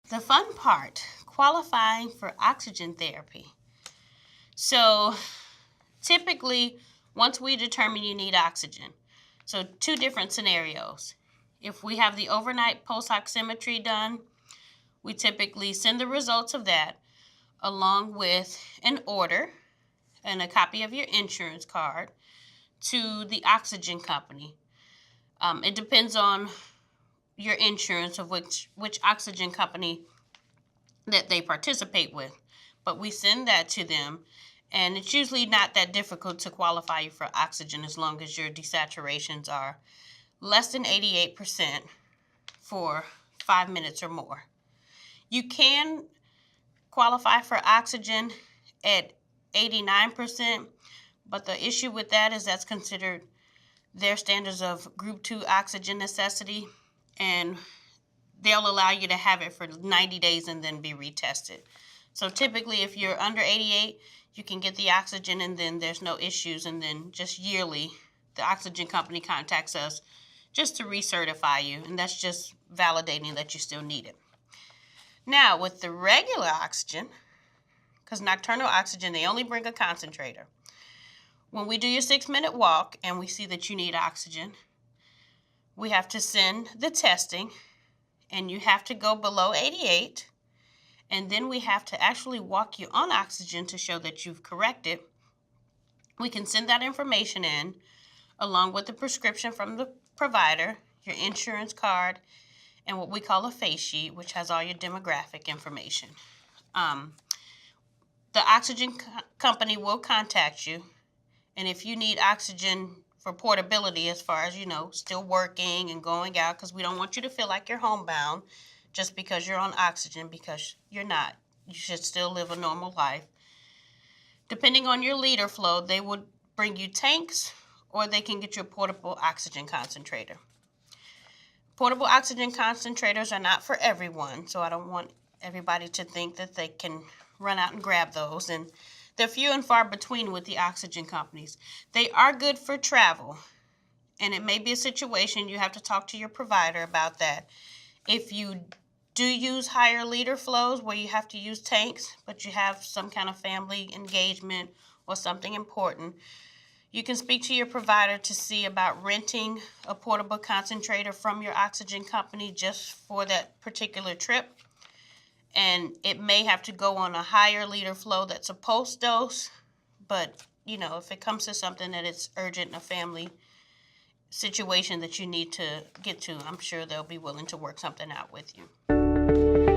The fun part, qualifying for oxygen therapy. So typically, once we determine you need oxygen, so two different scenarios. If we have the overnight pulse oximetry done, we typically send the results of that along with an order and a copy of your insurance card to the oxygen company. It depends on your insurance of which oxygen company that they participate with. But we send that to them, and it's usually not that difficult to qualify you for oxygen as long as your desaturations are less than 88% for 5 minutes or more. You can qualify for oxygen at 89%, but the issue with that is that's considered their standards of group 2 oxygen necessity, and they'll allow you to have it for 90 days and then be retested. So typically if you're under 88, you can get the oxygen and then there's no issues, and then just yearly the oxygen company contacts us just to recertify you, and that's just validating that you still need it. Now with the regular oxygen, because nocturnal oxygen, they only bring a concentrator. When we do your 6-minute walk and we see that you need oxygen, we have to send the testing, and you have to go below 88, and then we have to actually walk you on oxygen to show that you've corrected. We can send that information in along with the prescription from the provider, your insurance card, and what we call a face sheet, which has all your demographic information. The oxygen company will contact you, and if you need oxygen for portability, as far as, still working and going out, because we don't want you to feel like you're homebound just because you're on oxygen, because you're not. You should still live a normal life. Depending on your liter flow, they would bring you tanks, or they can get you a portable oxygen concentrator. Portable oxygen concentrators are not for everyone, so I don't want everybody to think that they can run out and grab those, and they're few and far between with the oxygen companies. They are good for travel, and it may be a situation you have to talk to your provider about that. If you do use higher liter flows where you have to use tanks, but you have some kind of family engagement or something important, you can speak to your provider to see about renting a portable concentrator from your oxygen company just for that particular trip. And it may have to go on a higher liter flow that's a post dose, but if it comes to something that it's urgent in a family situation that you need to get to, I'm sure they'll be willing to work something out with you.